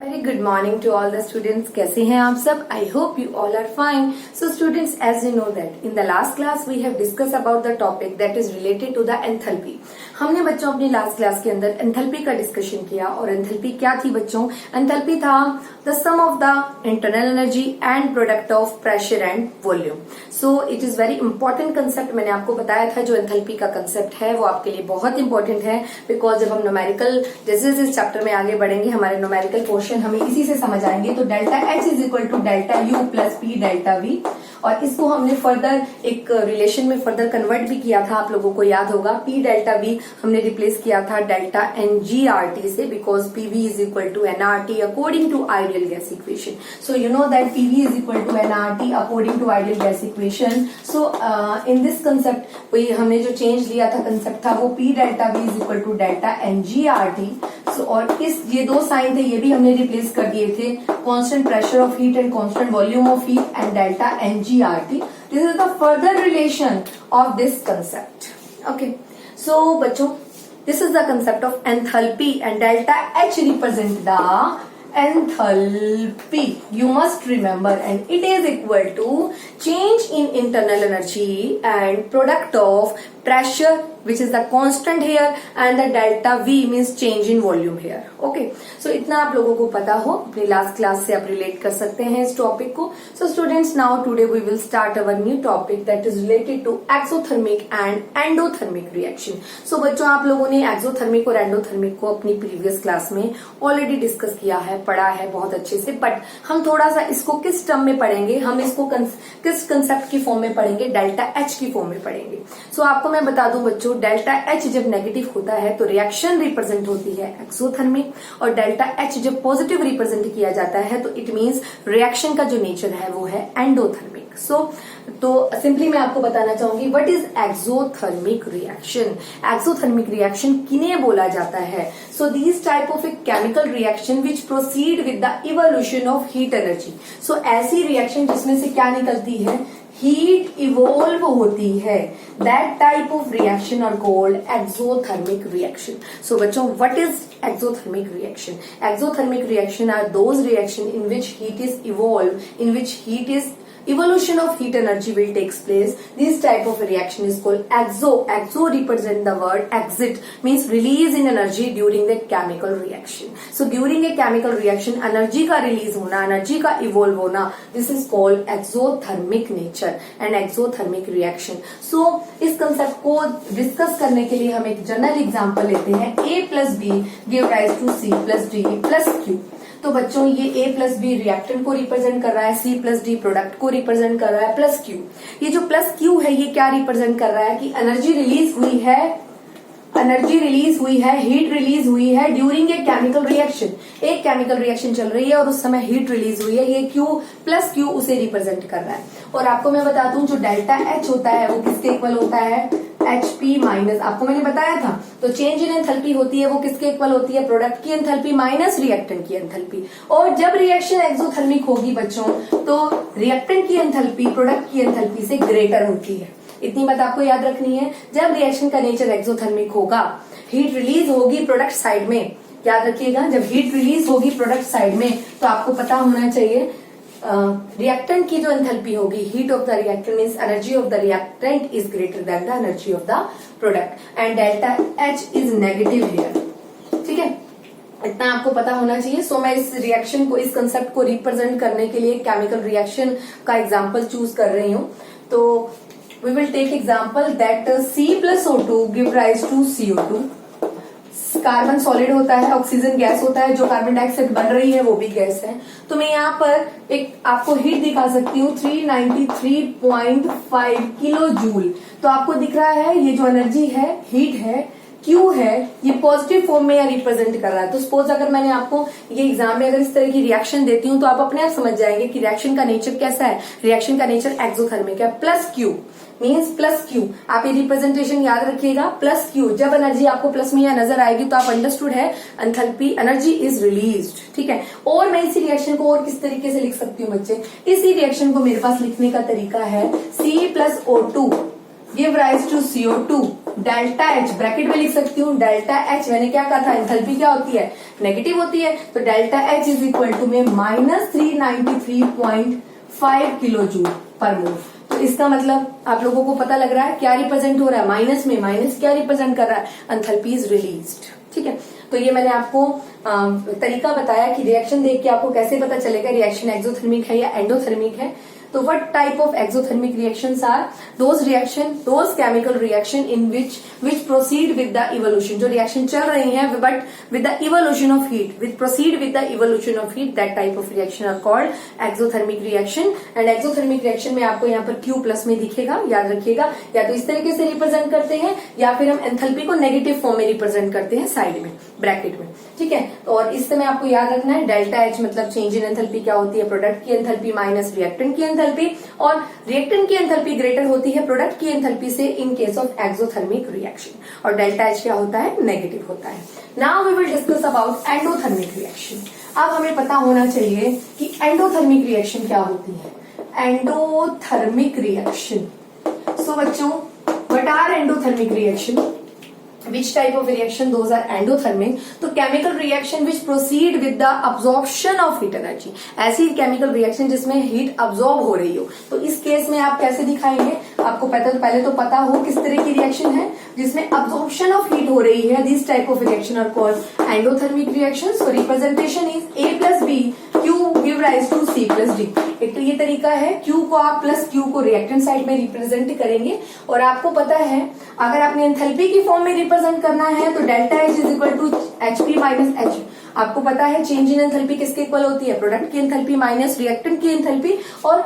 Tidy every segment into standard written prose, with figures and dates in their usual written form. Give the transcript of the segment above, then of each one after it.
Very good morning to all the students. कैसे हैं आप सब? I hope you all are fine. So students, as you know that in the last class we have discussed about the topic that is related to the enthalpy. हमने बच्चों अपनी last class के अंदर enthalpy का discussion किया और enthalpy क्या थी बच्चों? एंथैल्पी था the sum of the internal energy and product of pressure and volume. So it is very important concept. मैंने आपको बताया था जो एंथैल्पी का कंसेप्ट है वो आपके लिए बहुत इंपॉर्टेंट है बिकॉज जब हम न्यूमेरिकल जैसे इस चैप्टर में आगे बढ़ेंगे हमारे न्यूमेरिकल पोर्शन हमें इसी से समझ आएंगे. तो delta H is equal to delta U plus P delta V और इसको हमने फर्दर एक रिलेशन में फर्दर कन्वर्ट भी किया था. आप लोगों को याद होगा पी डेल्टा वी हमने रिप्लेस किया था delta N G R T से because PV is equal to N R T according to ideal gas equation. So you know that PV is equal to N R T according to ideal gas equation. So in this concept वही हमने जो change लिया था concept था वो P delta V is equal to delta N G R T. और इस ये दो साइन थे ये भी हमने रिप्लेस कर दिए थे constant pressure of heat and constant volume of heat and delta N G R T. This is the further relation of this concept. Okay so बच्चों this is the concept of enthalpy and delta H represent the enthalpy. You must remember and it is equal to change in internal energy and product of pressure which is the constant here and the delta V means change in volume here. Okay. So इतना आप लोगों को पता हो अपनी last class से आप relate कर सकते हैं इस टॉपिक को. So students now today we will start our new topic that is related to exothermic and endothermic reaction. So बच्चों आप लोगों ने एक्सोथर्मिक और एंडोथर्मिक को अपनी प्रीवियस क्लास में ऑलरेडी डिस्कस किया है पढ़ा है बहुत अच्छे से. बट हम थोड़ा सा इसको किस टर्म में पढ़ेंगे हम इसको किस कंसेप्ट की फॉर्म में पढ़ेंगे डेल्टा एच की फॉर्म में पढ़ेंगे. सो आपको मैं बता दूं बच्चों डेल्टा एच जब नेगेटिव होता है तो रिएक्शन रिप्रेजेंट होती है एक्सोथर्मिक और डेल्टा एच जब पॉजिटिव रिप्रेजेंट किया जाता है तो इट मींस रिएक्शन का जो नेचर है वो है एंडोथर्मिक. तो सिंपली मैं आपको बताना चाहूंगी what is exothermic reaction. Exothermic reaction किन्हें बोला जाता है? So this type of a chemical reaction which proceed with the evolution of heat energy. So ऐसी रिएक्शन जिसमें से क्या निकलती है हीट इवोल्व होती है. That type of reaction are called exothermic reaction. So बच्चों what is exothermic reaction? Exothermic reaction are those reaction in which heat is evolved, in which heat is evolution of heat energy will takes place. This type of reaction is called exo. Exo represent the word exit means release in energy during the chemical reaction. So during a chemical reaction energy का release होना energy का evolve होना this is called exothermic nature and exothermic reaction. So इस concept को discuss करने के लिए हम एक जनरल एग्जांपल लेते हैं A plus B give rise to C plus D plus Q. तो बच्चों ये A प्लस बी रिएक्टेंट को रिप्रेजेंट कर रहा है C प्लस D प्रोडक्ट को रिप्रेजेंट कर रहा है प्लस Q. ये जो प्लस Q है ये क्या रिप्रेजेंट कर रहा है कि एनर्जी रिलीज हुई है हीट रिलीज हुई है ड्यूरिंग ए केमिकल रिएक्शन. एक केमिकल रिएक्शन चल रही है और उस समय हीट रिलीज हुई है. ये Q प्लस Q उसे रिप्रेजेंट कर रहा है. और आपको मैं बता दूं जो डेल्टा H होता है वो किसके इक्वल होता है HP माइनस. आपको मैंने बताया था तो चेंज इन एंथैल्पी होती है वो किसके इक्वल होती है प्रोडक्ट की एंथैल्पी माइनस रिएक्टेंट की एंथैल्पी. और जब रिएक्शन एक्सोथर्मिक होगी बच्चों तो रिएक्टेंट की एंथैल्पी प्रोडक्ट की एंथैल्पी से ग्रेटर होती है. इतनी बात आपको याद रखनी है. जब रिएक्शन का नेचर एक्सोथर्मिक होगा हीट रिलीज होगी प्रोडक्ट साइड में. याद रखिएगा जब हीट रिलीज होगी प्रोडक्ट साइड में तो आपको पता होना चाहिए रिएक्टेंट की जो एंथैल्पी होगी heat of the reactant means energy of the reactant is greater than the energy of the product and delta H is negative here. ठीक है इतना आपको पता होना चाहिए. सो मैं इस रिएक्शन को इस कंसेप्ट को रिप्रेजेंट करने के लिए केमिकल रिएक्शन का एग्जांपल चूज कर रही हूं. तो we will take example that C plus O2 give rise to CO2. Carbon solid होता है ऑक्सीजन गैस होता है जो कार्बन डाइऑक्साइड बन रही है वो भी गैस है. तो मैं यहाँ पर एक आपको हीट दिखा सकती हूँ 393.5 किलो जूल. तो आपको दिख रहा है ये जो एनर्जी है हीट है Q है ये पॉजिटिव फॉर्म में रिप्रेजेंट कर रहा है. तो सपोज अगर मैंने आपको ये एग्जाम में अगर इस तरह की रिएक्शन देती हूँ तो आप अपने आप समझ जाएंगे कि रिएक्शन का नेचर कैसा है. रिएक्शन का नेचर एक्सोथर्मिक है. Plus Q means plus Q. आप ये रिप्रेजेंटेशन याद रखिएगा प्लस Q. जब एनर्जी आपको प्लस में यहाँ नजर आएगी तो आप अंडरस्टूड है एंथैल्पी एनर्जी इज रिलीज्ड. ठीक है. और मैं इसी रिएक्शन को और किस तरीके से लिख सकती हूँ बच्चे. इसी रिएक्शन को मेरे पास लिखने का तरीका है C plus O2 give rise to CO2, delta H bracket में लिख सकती हूँ, डेल्टा एच मैंने क्या कहा था, एंथैल्पी क्या होती है, नेगेटिव होती है, तो delta H is equal to में -393.5 किलो जूल पर मोल। तो इसका मतलब आप लोगों को पता लग रहा है क्या रिप्रेजेंट हो रहा है, माइनस में, माइनस क्या रिप्रेजेंट कर रहा है, एंथैल्पी इज रिलीज्ड। ठीक है, तो ये मैंने आपको तरीका बताया कि रिएक्शन देख के आपको कैसे पता चलेगा रिएक्शन एक्सोथर्मिक है या एंडोथर्मिक है। तो what type of exothermic reactions are those chemical reaction in which proceed with the evolution, जो रिएक्शन चल रही हैं but with the evolution of heat, which proceed with the evolution of heat, that type of reaction are called exothermic reaction। and exothermic reaction में आपको यहाँ पर Q plus में दिखेगा, याद रखिएगा, या तो इस तरीके से रिप्रेजेंट करते हैं या फिर हम एंथैल्पी को नेगेटिव फॉर्म में रिप्रेजेंट करते हैं साइड में ब्रैकेट में। ठीक है, और इस समय आपको याद रखना है डेल्टा एच मतलब चेंज इन एंथैल्पी क्या होती है, प्रोडक्ट की एंथैल्पी माइनस रिएक्टेंट की एंथैल्पी, और रिएक्टेंट की एंथैल्पी ग्रेटर होती है प्रोडक्ट की एंथैल्पी से in case of exothermic reaction, और डेल्टा एच क्या होता है, नेगेटिव होता है। Now we will discuss about endothermic reaction. अब हमें पता होना चाहिए कि एंडोथर्मिक रिएक्शन क्या होती है। एंडोथर्मिक रिएक्शन, सो बच्चों what are endothermic reaction, which type of reaction, those are endothermic। तो chemical reaction which proceed with the absorption of heat energy, ऐसी chemical reaction जिसमें heat absorb हो रही हो, तो इस केस में आप कैसे दिखाएंगे, आपको पहले तो पता हो किस तरह की रिएक्शन है जिसमें absorption of heat हो रही है। These type of reaction are called endothermic reaction। So representation is A plus B, Q give rise to C plus D। एक तो ये तरीका है, Q को आप प्लस Q को रिएक्टेंट साइड में रिप्रेजेंट करेंगे, और आपको पता है अगर आपने एंथैल्पी की फॉर्म में रिप्रेजेंट करना है तो delta H is equal to HP minus H. आपको पता है चेंज इन एंथैल्पी किसके इक्वल होती है, प्रोडक्ट की एंथैल्पी माइनस रिएक्टेंट की एंथैल्पी, और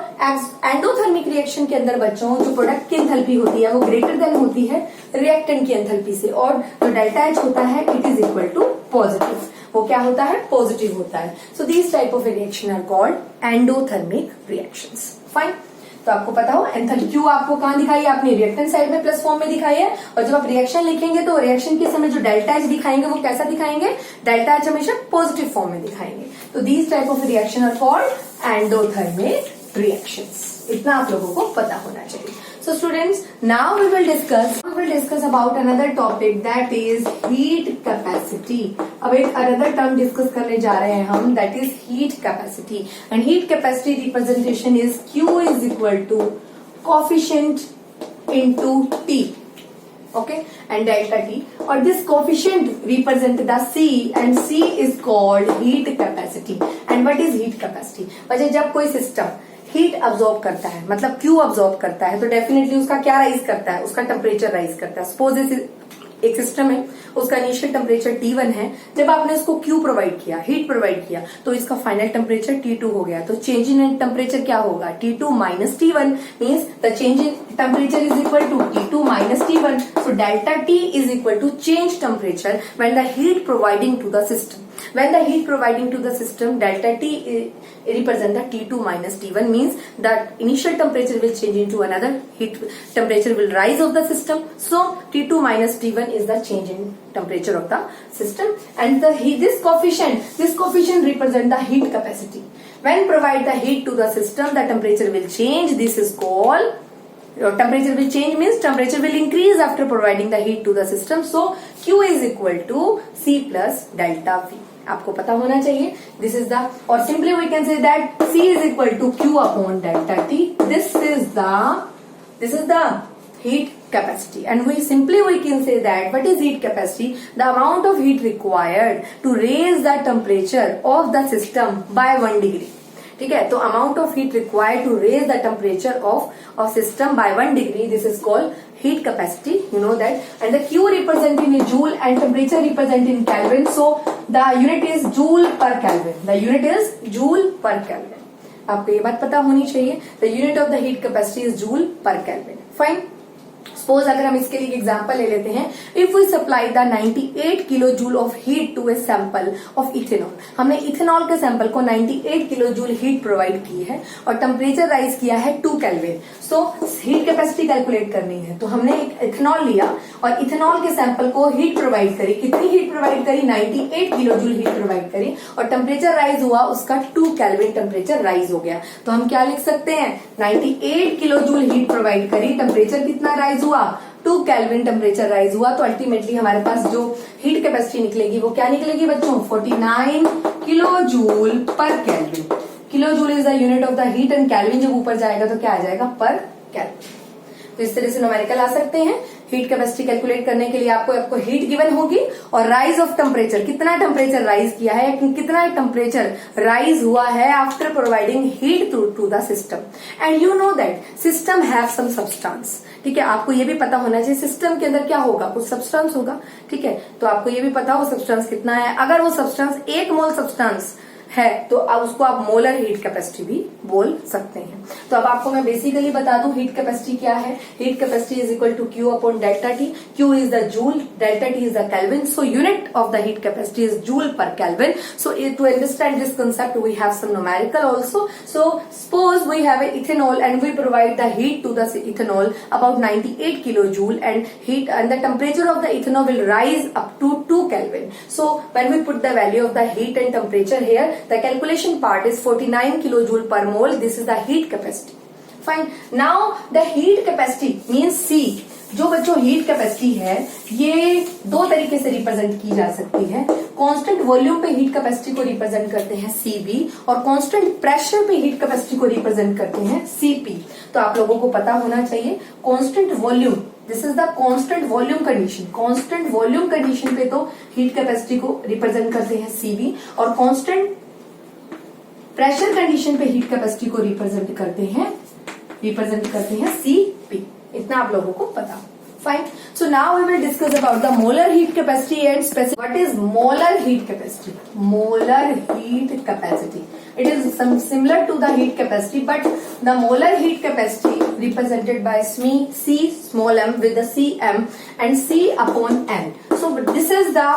एंडोथर्मिक रिएक्शन के अंदर बच्चों जो प्रोडक्ट की एंथैल्पी होती है वो ग्रेटर देन होती है रिएक्टेंट की एंथैल्पी से, और जो डेल्टा एच होता है it is equal to positive, वो क्या होता है, पॉजिटिव होता है। So these type of reaction are called endothermic reactions. Fine, तो आपको पता हो एंथैल्पी क्यू आपको कहां दिखाई है, आपने रिएक्टेंट साइड में प्लस फॉर्म में दिखाई है, और जब आप रिएक्शन लिखेंगे तो रिएक्शन के समय जो डेल्टा एच दिखाएंगे वो कैसा दिखाएंगे, डेल्टा एच हमेशा पॉजिटिव फॉर्म में दिखाएंगे। तो these type of reaction are called endothermic reactions. इतना आप लोगों को पता होना चाहिए। So students, now we will discuss about another topic, that is heat capacity। अब एक another term डिस्कस करने जा रहे हैं हम, that is heat capacity, and heat capacity representation is Q is equal to coefficient into T, okay, and delta T, और this coefficient represent the C, and C is called heat capacity। and what is heat capacity? वजह जब कोई system heat absorb करता है, मतलब Q absorb करता है, तो डेफिनेटली उसका क्या राइज करता है, उसका टेम्परेचर राइज करता है। सपोज एक सिस्टम है, उसका इनिशियल टेम्परेचर T1 है, जब आपने उसको Q प्रोवाइड किया, हीट प्रोवाइड किया, तो इसका फाइनल टेम्परेचर T2 हो गया। तो चेंज इन टेम्परेचर क्या होगा, T2 minus T1 means the change in temperature is equal to T2 minus T1। So delta T is equal to change temperature when the heat providing to the system. When the heat providing to the system, delta T represent the T2 minus T1, means that initial temperature will change into another, heat temperature will rise of the system. So T2 minus T1 is the change in temperature of the system, and this coefficient represent the heat capacity. When provide the heat to the system, the temperature will change. This is called temperature will change means temperature will increase after providing the heat to the system. So Q is equal to C plus delta V. आपको पता होना चाहिए। This is the, और simply we can say that C is equal to Q upon delta T. This is the heat capacity, and we can say that what is heat capacity? The amount of heat required to raise the temperature of the system by 1 degree. ठीक है, तो amount of heat required to raise the temperature of system by 1 degree, this is called heat capacity, you know that, and the Q represent in joule and temperature represent in Kelvin, so the unit is joule per Kelvin, आपको ये बात पता होनी चाहिए। the unit of the heat capacity is joule per Kelvin। fine, suppose अगर हम इसके लिए एग्जांपल ले लेते हैं, if we supply the 98 kilo joule of heat to a sample of ethanol, हमने इथेनॉल के सैंपल को 98 किलो जूल हीट प्रोवाइड की है और टेम्परेचर राइज किया है 2 kelvin. So heat capacity calculate करनी है, तो हमने एक इथेनॉल लिया और इथेनॉल के सैंपल को हीट प्रोवाइड करी। कितनी हीट प्रोवाइड करी? 98 किलो जूल हीट प्रोवाइड करी और टेम्परेचर राइज हुआ उसका 2 केल्विन टेम्परेचर राइज हो गया। तो हम क्या लिख सकते हैं? 98 किलो जूल हीट प्रोवाइड करी, टेम्परेचर कितना राइज हुआ? हुआ, 2 केल्विन टेम्परेचर राइज हुआ, तो अल्टीमेटली हमारे पास जो हीट कैपेसिटी निकलेगी वो क्या निकलेगी बच्चों, 49 किलो जूल पर kelvin. Kilo joule is the unit of the heat and kelvin जब ऊपर जाएगा तो क्या आ जाएगा, पर केल्विन। तो इस तरह से न्यूमेरिकल आ सकते हैं। हीट कैपेसिटी कैलकुलेट करने के लिए आपको हीट गिवन होगी और राइज ऑफ टेम्परेचर, कितना टेम्परेचर राइज किया है, कितना टेम्परेचर राइज हुआ है after providing heat to the system. And you know that system have some substance, ठीक है, आपको ये भी पता होना चाहिए सिस्टम के अंदर क्या होगा, कुछ सब्सटेंस होगा, ठीक है, तो आपको ये भी पता हो सब्सटेंस कितना है। अगर वो सब्सटेंस 1 मोल सब्सटेंस है तो अब उसको आप मोलर हीट कैपेसिटी भी बोल सकते हैं। तो अब आपको मैं बेसिकली बता दूं हीट कैपेसिटी क्या है। Heat capacity is equal to Q upon delta T. Q is the joule, delta T is the Kelvin, so unit of the heat capacity is joule पर Kelvin. So to understand this concept we have some numerical also. So suppose we have a ethanol and we provide the heat to the ethanol about 98 kilojoule and the temperature of the ethanol will rise up to 2 Kelvin. So when we put the value of the heat and temperature here, the calculation part is 49 kilojoule per mole. This is the heat capacity. Fine. Now the heat capacity means C. जो बच्चों heat capacity है ये 2 तरीके से represent की जा सकती है। कांस्टेंट वॉल्यूम पे हीट कैपेसिटी को रिप्रेजेंट करते हैं Cv और कांस्टेंट प्रेशर पे हीट कैपेसिटी को रिप्रेजेंट करते हैं Cp। तो आप लोगों को पता होना चाहिए constant volume, this is the constant volume condition. Constant volume condition पे तो हीट कैपेसिटी को रिप्रेजेंट करते हैं Cv और कांस्टेंट प्रेशर कंडीशन पे हीट कैपेसिटी को रिप्रेजेंट करते हैं Cp। इतना आप लोगों को पता। Fine. So now we will discuss about the molar heat capacity and specific. What is molar heat capacity? Molar heat capacity, it is similar to the heat capacity, but the molar heat capacity represented by C small m with the Cm and C upon n. So this is the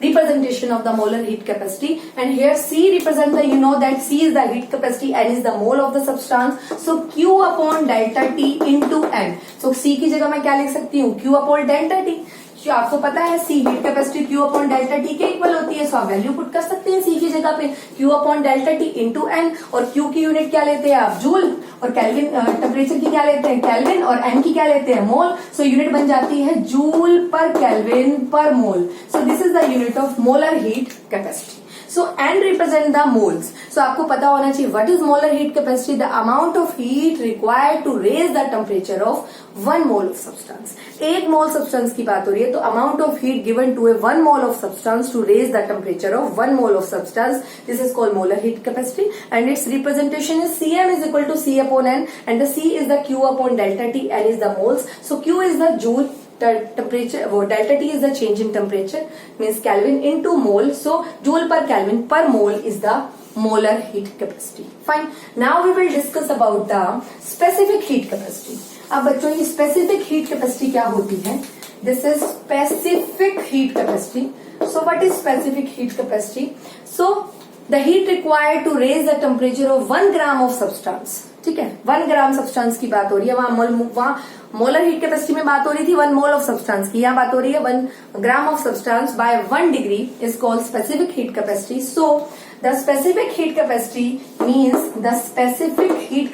representation of the molar heat capacity, and here C represent the, you know that C is the heat capacity, N is the mole of the substance, so Q upon delta T into N. So C की जगह मैं क्या लिख सकती हूँ, Q upon delta T। जो आपको पता है C heat capacity Q upon delta T के इक्वल होती है, सो आप वैल्यू पुट कर सकते हैं C की जगह पे Q upon delta T into N। और Q की यूनिट क्या लेते हैं आप, जूल, और केल्विन टेम्परेचर की क्या लेते हैं, केल्विन, और N की क्या लेते हैं, मोल। सो यूनिट बन जाती है जूल पर केल्विन पर mole. So this is the unit of molar heat capacity. So N represent the moles. So आपको पता होना चाहिए what is molar heat capacity, the amount of heat required to raise the temperature of 1 mole of substance. 1 mole substance की बात हो रही है, तो amount of heat given to a 1 mole of substance to raise the temperature of 1 mole of substance, this is called molar heat capacity, and its representation is Cm is equal to C upon N, and the C is the Q upon delta T, N is the moles. So Q is the joule, temperature, वो delta T is the change in temperature, means Kelvin into mole, so joule per Kelvin per mole is the molar heat capacity. Fine. Now we will discuss about the specific heat capacity. अब बच्चों ये specific heat capacity क्या होती है? This is specific heat capacity. So what is specific heat capacity? So the heat required to raise the temperature of 1 gram of substance. ठीक है, 1 ग्राम substance की बात हो रही है, वहां मोलर हीट कैपेसिटी में बात हो रही थी 1 मोल ऑफ सब्सटेंस की, यहाँ बात हो रही है 1 gram of substance by 1 degree is called specific heat capacity. So the specific heat capacity means the specific heat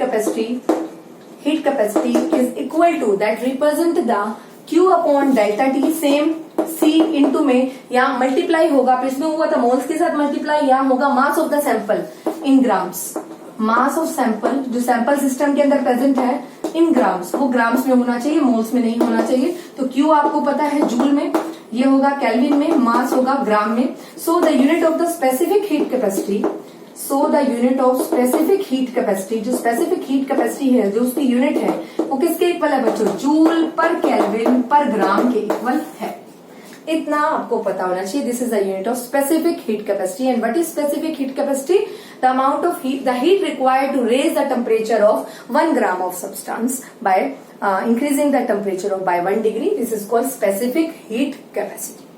capacity is equal to that represent the Q upon delta T, same C into में यहाँ multiply होगा, इसमें हुआ था moles के साथ multiply, यहाँ होगा mass of the sample in grams. Mass of sample जो सैंपल सिस्टम के अंदर प्रेजेंट है इन ग्राम्स, वो ग्राम्स में होना चाहिए, मोल्स में नहीं होना चाहिए। तो Q आपको पता है जूल में, ये होगा केल्विन में, मास होगा ग्राम में। So the unit of the specific heat capacity, जो स्पेसिफिक हीट कैपेसिटी है, जो उसकी यूनिट है, वो किसके इक्वल है बच्चों, जूल पर केल्विन पर ग्राम के इक्वल है। इतना आपको पता होना चाहिए। This is the unit of specific heat capacity. And what is specific heat capacity? The amount of heat, the heat required to raise the temperature of 1 gram of substance by increasing the temperature of by 1 degree. This is called specific heat capacity.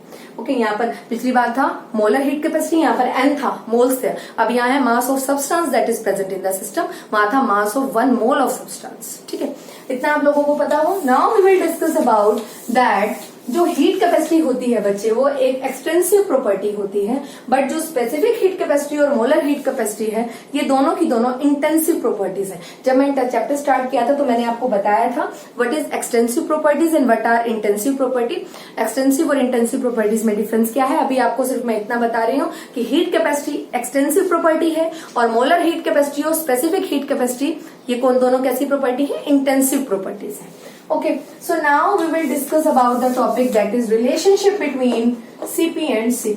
Okay, यहाँ पर पिछली बार था molar heat capacity, यहाँ पर N था, moles थे। अब यहाँ है mass of substance that is present in the system, वहां था mass of 1 mole of substance. ठीक है, इतना आप लोगों को पता हो। Now we will discuss about that जो हीट कैपेसिटी होती है बच्चे वो एक एक्सटेंसिव प्रॉपर्टी होती है, बट जो स्पेसिफिक हीट कैपेसिटी और मोलर हीट कैपेसिटी है ये दोनों की दोनों इंटेंसिव प्रॉपर्टीज है। जब मैंने चैप्टर स्टार्ट किया था तो मैंने आपको बताया था what is extensive properties and what are intensive property. Extensive और इंटेंसिव प्रॉपर्टीज में डिफरेंस क्या है, अभी आपको सिर्फ मैं इतना बता रही हूँ कि हीट कैपेसिटी एक्सटेंसिव प्रॉपर्टी है और मोलर हीट कैपेसिटी और स्पेसिफिक हीट कैपेसिटी ये कौन दोनों कैसी प्रॉपर्टी है, इंटेंसिव प्रॉपर्टीज है। Okay, so now we will discuss about the topic that is relationship between CP and CP.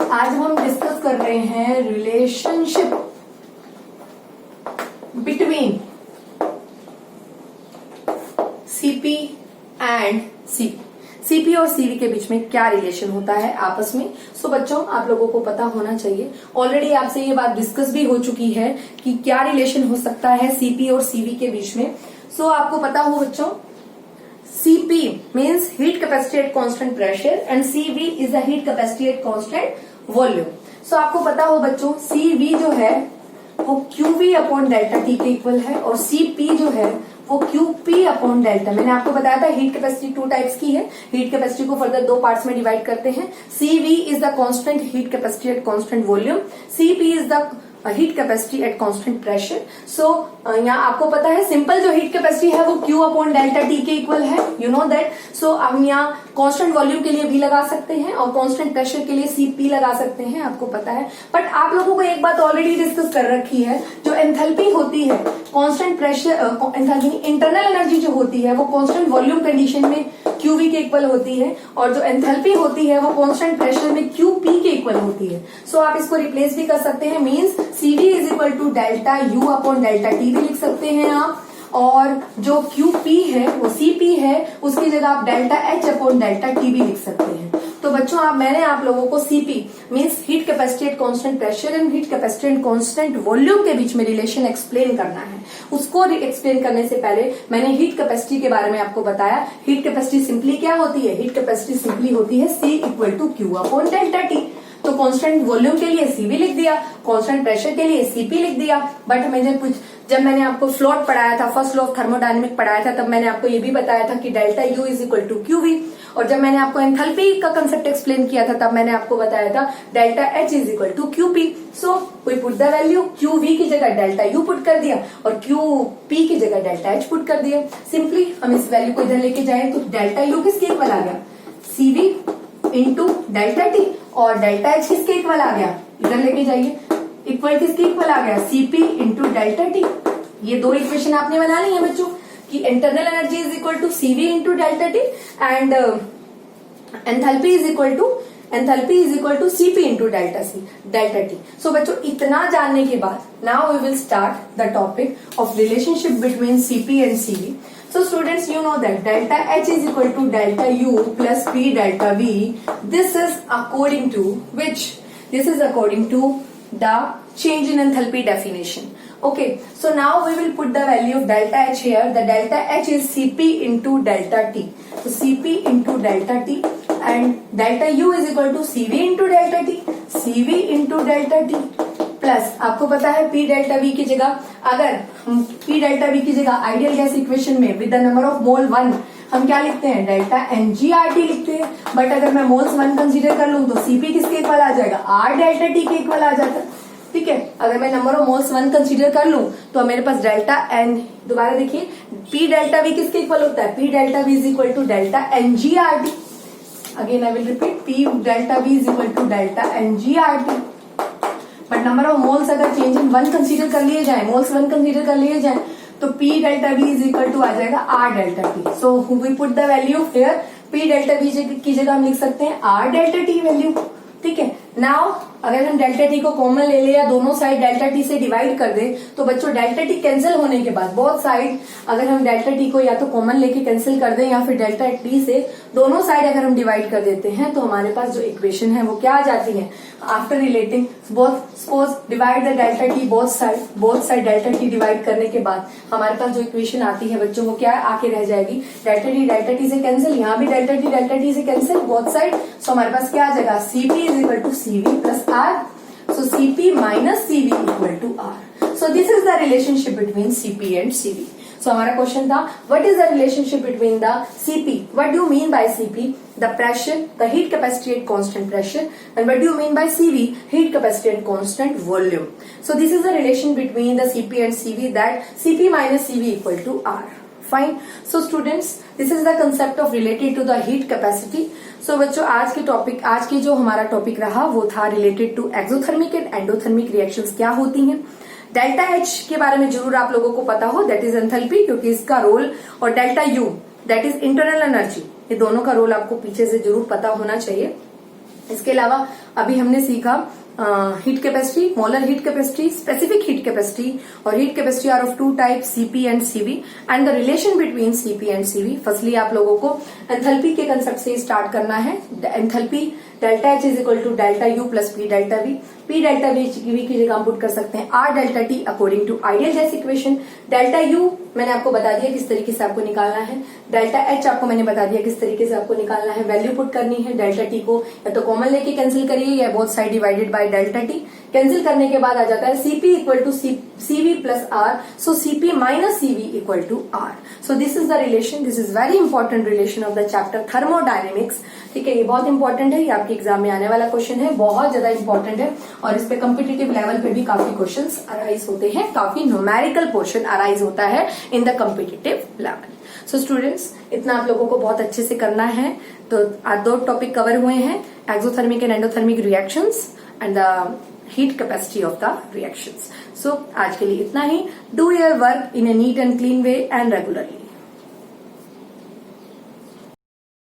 आज हम डिस्कस कर रहे हैं relationship between CP and CV। CP और CV के बीच में क्या रिलेशन होता है आपस में। सो बच्चों आप लोगों को पता होना चाहिए, ऑलरेडी आपसे ये बात डिस्कस भी हो चुकी है कि क्या रिलेशन हो सकता है CP और CV के बीच में। सो आपको पता हो बच्चों CP means heat capacity at constant pressure and CV is the heat capacity at constant volume। सो आपको पता हो बच्चों CV जो है वो QV अपॉन डेल्टा T के इक्वल है और CP जो है वो QP अपॉन डेल्टा। मैंने आपको बताया था हीट कैपेसिटी 2 टाइप्स की है। हीट कैपेसिटी को फर्दर 2 पार्ट्स में डिवाइड करते हैं। CV is the constant heat capacity at constant volume, CP is the heat capacity at constant pressure. So यहाँ आपको पता है सिंपल जो हीट कैपेसिटी है वो Q अपॉन डेल्टा T के इक्वल है, यू नो दैट। सो हम यहाँ कांस्टेंट वॉल्यूम के लिए भी लगा सकते हैं और कांस्टेंट प्रेशर के लिए CP लगा सकते हैं, आपको पता है। बट आप लोगों को एक बात ऑलरेडी डिस्कस कर रखी है, जो एंथैल्पी होती है कांस्टेंट प्रेशर इंटरनल एनर्जी जो होती है वो कांस्टेंट वॉल्यूम कंडीशन में QV के इक्वल होती है और जो एंथैल्पी होती है वो कांस्टेंट प्रेशर में QP के इक्वल होती है। सो आप इसको रिप्लेस भी कर सकते हैं, means CV is equal to delta U upon delta T भी लिख सकते हैं आप, और जो QP है वो CP है उसकी जगह आप delta H upon delta T भी लिख सकते हैं। तो बच्चों मैंने आप लोगों को CP means heat capacity at constant pressure and heat capacity at constant volume के बीच में रिलेशन एक्सप्लेन करना है। उसको एक्सप्लेन करने से पहले मैंने हीट कैपेसिटी के बारे में आपको बताया। हीट कैपेसिटी सिंपली क्या होती है, हीट कैपेसिटी सिंपली होती है C equal to Q upon delta T। तो कांस्टेंट वॉल्यूम के लिए CV लिख दिया, कांस्टेंट प्रेशर के लिए CP लिख दिया। बट जब मैंने आपको फ्लोट पढ़ाया था, फर्स्ट लॉ ऑफ थर्मोडायनेमिक पढ़ाया था, तब मैंने आपको ये भी बताया था कि delta U is equal to QV। और जब मैंने आपको एंथैल्पी का कंसेप्ट एक्सप्लेन किया था तब मैंने आपको बताया था delta H is equal to QP। So we put the value, QV की जगह डेल्टा U पुट कर दिया और QP की जगह डेल्टा H पुट कर दिया। सिंपली हम इस वैल्यू को इधर लेके जाए तो डेल्टा U किसके इक्वल आ गया, CV इंटू डेल्टा T, और डेल्टा H किसके इक्वल आ गया, इधर लेके जाइए, इक्वल किसके इक्वल आ गया, CP इंटू डेल्टा T। ये 2 इक्वेशन आपने बना ली है बच्चों कि internal energy is equal to CV into delta T and enthalpy is equal to CP into delta T। So बच्चों इतना जानने के बाद now we will start the topic of relationship between CP and CV। So students, you know that delta H is equal to delta U plus P delta V. This is according to which? This is according to the change in enthalpy definition. Okay, so now we will put the value of delta H here. The delta H is CP into delta T. So CP into delta T and delta U is equal to CV into delta T. CV into delta T. Plus आपको पता है P delta V की जगह, अगर हम P delta V की जगह ideal gas equation में with the number of mole 1 हम क्या लिखते हैं, डेल्टा NgRT लिखते हैं। बट अगर मैं मोल्स 1 कंसीडर कर लूं तो CP किसके इक्वल आ जाएगा, R डेल्टा T के इक्वल आ जाता है। ठीक है, अगर मैं नंबर ऑफ मोल्स 1 कंसीडर कर लूं तो मेरे पास डेल्टा N, दोबारा देखिए P डेल्टा V किसके इक्वल होता है, P delta V is equal to delta NgRT। Again I will repeat, P delta V is equal to delta NgRT। But number of moles अगर चेंज इन 1 कंसीडर कर लिए जाए, moles 1 consider कर लिए जाए तो P delta V is equal to आ जाएगा R delta T। So we put the value here, P delta V की जगह हम लिख सकते हैं R डेल्टा T वैल्यू। ठीक है, नाउ अगर हम डेल्टा टी को कॉमन ले ले या दोनों साइड डेल्टा टी से डिवाइड कर दे तो बच्चों डेल्टा टी कैंसिल होने के बाद बोथ साइड अगर हम डेल्टा टी को या तो कॉमन लेके कैंसिल कर दें या फिर डेल्टा टी से दोनों साइड अगर हम डिवाइड कर देते हैं तो हमारे पास जो इक्वेशन है वो क्या आ जाती है, after relating both suppose divide the delta T both side delta T divide करने के बाद हमारे पास जो इक्वेशन आती है बच्चों वो क्या आके रह जाएगी, डेल्टा टी से कैंसिल, यहाँ भी डेल्टा टी से कैंसिल बोथ साइड। सो हमारे पास क्या आ जाएगा, Cp is equal to Cv plus R. So Cp minus Cv equal to R. So this is the relationship between Cp and Cv. So हमारा question था what is the relationship between the CP, what do you mean by CP, the pressure, the heat capacity at constant pressure, and what do you mean by CV, heat capacity at constant volume. So this is the relation between the CP and CV, that CP minus CV equal to R. Fine. So students, this is the concept of related to the heat capacity. So बच्चों आज की जो हमारा topic रहा वो था related to exothermic and endothermic reactions क्या होती हैं. डेल्टा एच के बारे में जरूर आप लोगों को पता हो, दैट इज एंथैल्पी, क्योंकि इसका रोल, और delta U that is internal energy, ये दोनों का रोल आपको पीछे से जरूर पता होना चाहिए. इसके अलावा अभी हमने सीखा heat capacity, molar heat capacity, specific heat capacity, और heat capacity are of two type, CP and CV, and the relation between CP and CV. Firstly आप लोगों को एंथैल्पी के कंसेप्ट से स्टार्ट करना है. Enthalpy delta H is equal to delta U plus P delta V. P delta V की जगह हम पुट कर सकते हैं R delta T according to ideal gas equation. Delta U मैंने आपको बता दिया किस तरीके से आपको निकालना है. डेल्टा एच आपको मैंने बता दिया किस तरीके से आपको निकालना है. वैल्यू पुट करनी है. डेल्टा टी को या तो कॉमन लेके कैंसिल करिए या both side divided by delta T. Cancel करने के बाद आ जाता है CP equal to CV plus R. So CP minus CV equal to R. So this is the relation. This is very important relation of the chapter thermodynamics. ठीक है, ये बहुत इंपॉर्टेंट है, ये आपके एग्जाम में आने वाला क्वेश्चन है, बहुत ज्यादा इंपॉर्टेंट है, और इस पे कॉम्पिटिटिव लेवल पे भी काफी क्वेश्चंस अराइज होते हैं, काफी न्यूमेरिकल पोर्शन अराइज होता है in the competitive level. So students, इतना आप लोगों को बहुत अच्छे से करना है. तो आज 2 टॉपिक कवर हुए हैं, exothermic and endothermic reactions and the heat capacity of the reactions. So आज के लिए इतना ही. Do your work in a neat and clean way and regularly.